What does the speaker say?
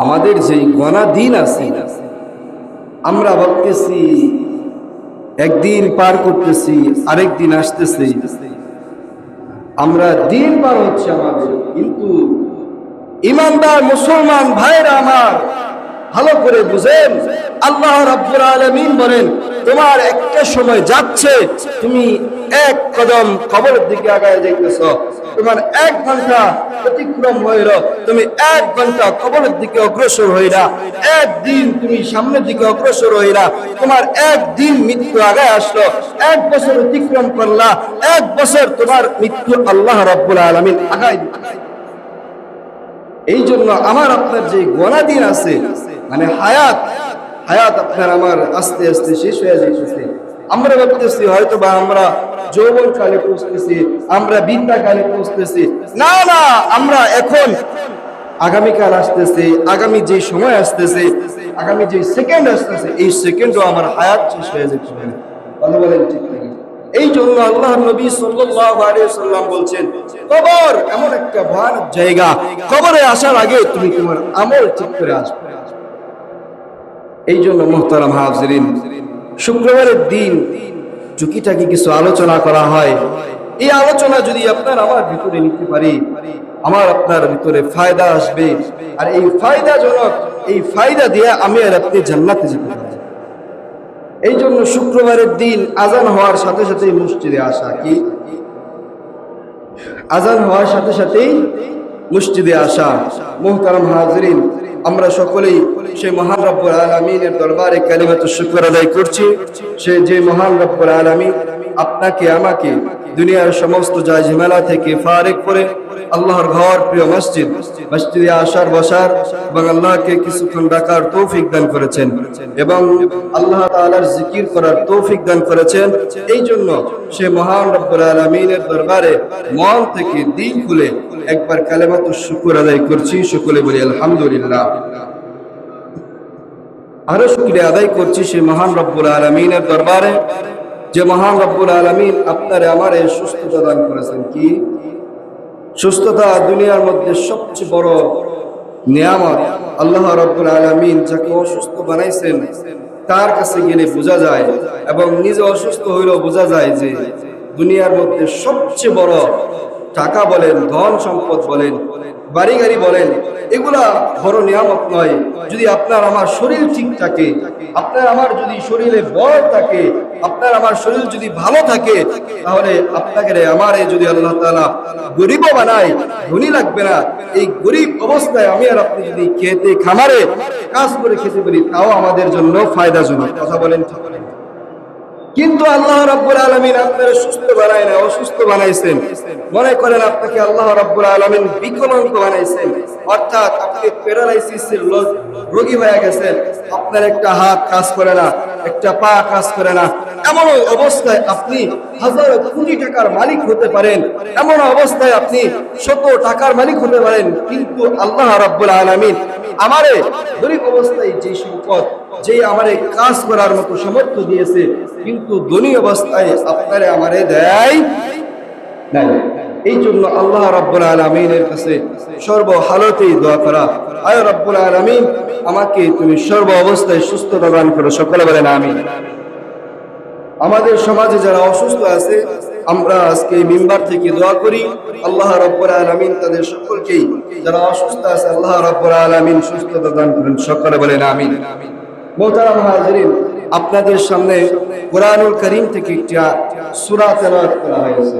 আমাদের যে গণা দিন আছে, আমরা ভাবতেছি একদিন পার করতেছি, আরেক দিন আসতেছে, আমরা দিন পার হচ্ছে আমাদের। কিন্তু ইমানদার মুসলমান ভাইরা আমার, ভালো করে বুঝেন, আল্লাহ রাব্বুল আলামিন বলেন, তোমার একটা সময় যাচ্ছে, তুমি এক কদম কবরের দিকে আগায় যাইতেছ, তোমার 1 ঘন্টা অতিক্রম হইল, তুমি 1 ঘন্টা কবরের দিকে অগ্রসর হইলা, একদিন তুমি সামনের দিকে অগ্রসর হইলা, তোমার একদিন মৃত্যু আগায় আসলো, 1 বছর অতিক্রম করলা, 1 বছর তোমার মৃত্যু আল্লাহ রাব্বুল আলামিন আগায় দিবে। এই জন্য আমার আপনার যে গোনা দিন আছে, মানে হায়াত আপনার আমার আস্তে আস্তে শেষ হয়ে যাইতেছে। আমরা ভাবতেছি হয়তো বা আমরা যৌবন কালে পৌঁছতেছি, আমরা বৃদ্ধা কালে পৌঁছতেছি। না না, আমরা এখন আগামীকাল আসতেছে, আগামী যে সময় আসতেছে, আগামী যে সেকেন্ড আসতেছে, এই সেকেন্ডও আমার হায়াত শেষ হয়ে যাচ্ছে। কথা বলেন ঠিক নাকি? এই জন্য আল্লাহর নবী সাল্লাল্লাহু আলাইহি সাল্লাম বলছেন, কবর এমন একটা ভয়ানক জায়গা, কবরে আসার আগে তুমি তোমার আমল ঠিক করে আসবে। এই জন্য মুহতারাম হাজিরিন, শুক্রবারের দিন টুকিটাকি কিছু আলোচনা করা হয়। এই আলোচনা যদি আপনার আমার ভিতরে নিতে পারি, আমার আপনার ভিতরে ফায়দা আসবে, আর এই ফায়দাজনক, এই ফায়দা দিয়ে আমি আর আপনি জান্নাতে যেতে পারব। এই জন্য শুক্রবারের দিন আজান হওয়ার সাথে সাথেই মসজিদে আসা, কি আজান হওয়ার সাথে সাথেই মসজিদে আসা। মুহতারাম হাজিরিন, আমরা সকলেই সেই মহান রব্বুল আলামিনের দরবারে কালিমাতুশ শুকর আদায় করছি। সে যে মহান রব্বুল আলামিন আপনাকে আমাকে দুনিয়ার সমস্ত ঝামেলা থেকে ফারেক করে আল্লাহর ঘর, প্রিয় মসজিদে আসার বসার এবং আল্লাহকে কিছুক্ষণ ডাকার তৌফিক দান করেছেন এবং আল্লাহ তাআলার জিকির করার তৌফিক দান করেছেন। এই জন্য সে মহান রব্বুল আলামিনের দরবারে মন থেকে দিল খুলে একবার কালিমাতুশ শুকর আদায় করছি। সকলে বলি আলহামদুলিল্লাহ। আরো শুকরিয়া আদায় করছি সে মহান রব্বুল আলামিনের দরবারে, যে মহান রব্বুল আলামিন আপনারে আমারে সুস্থতা দান করেছেন। কি সুস্থতা? দুনিয়ার মধ্যে সবচেয়ে বড় নিয়ামত। আল্লাহ রাব্বুল আলামিন যাকে অসুস্থ বানাইছেন তার কাছে গেলে বোঝা যায়, এবং নিজে অসুস্থ হইলেও বোঝা যায় যে দুনিয়ার মধ্যে সবচেয়ে বড় টাকা বলেন, ধন সম্পদ বলেন, বাড়ি গাড়ি বলেন, এগুলা বড় নিয়ামত নয়। যদি আপনার আমার শরীর ঠিক থাকে, আপনার আমার যদি শরীরে বল থাকে, আপনার আমার শরীর যদি ভালো থাকে, তাহলে আপনাকে আমারে যদি আল্লাহ তাআলা গরিবও বানায়, ধনী লাগবে না। এই গরিব অবস্থায় আমি আর আপনি যদি খেতে খামারে কাজ করে খেতে পারি, তাও আমাদের জন্য ফায়দাজনক। কথা বলেন ঠিক? কিন্তু আল্লাহ রাব্বুল আলামিন আপনাকে সুস্থ বানায় না, অসুস্থ বানাইছেন। মনে করেন আপনাকে আল্লাহ রাব্বুল আলামিন বিকলাঙ্গ বানাইছেন, অর্থাৎ আপনি প্যারালাইসিসের রোগী হয়ে গেছেন। আপনার একটা হাত কাজ করে না, একটা পা কাজ করে না। এমন অবস্থায় আপনি হাজার কোটি টাকার মালিক হতে পারেন, এমন অবস্থায় আপনি শত টাকার মালিক হতে পারেন, কিন্তু আল্লাহ রাব্বুল আলামিন আমারে গরিব অবস্থায় যে সম্পদ, যে আমারে কাজ করার মতো সামর্থ্য দিয়েছে, কিন্তু ধনী অবস্থায় আপনারে আমারে দেয় নাই। এই জন্য আল্লাহ রাব্বুল আলামিনের কাছে সর্ব হালতেই দোয়া করা, আয় রাব্বুল আলামিন আমাকে তুমি সর্ব অবস্থায় সুস্থতা দান করো। সকলে বলেন আমিন। আমাদের সমাজে যারা অসুস্থ আছে, আমরা আজকে মিম্বার থেকে দোয়া করি, আল্লাহ রাব্বুল আলামিন তাদের সকলকেই, যারা অসুস্থ আছে, আল্লাহ রাব্বুল আলামিন সুস্থতা দান করেন। সকলে বলেন আমিন। মুহতারাম হাজিরিন, আপনাদের সামনে কোরআনুল কারীম থেকে একটা সূরা তেলাওয়াত করা হয়েছে।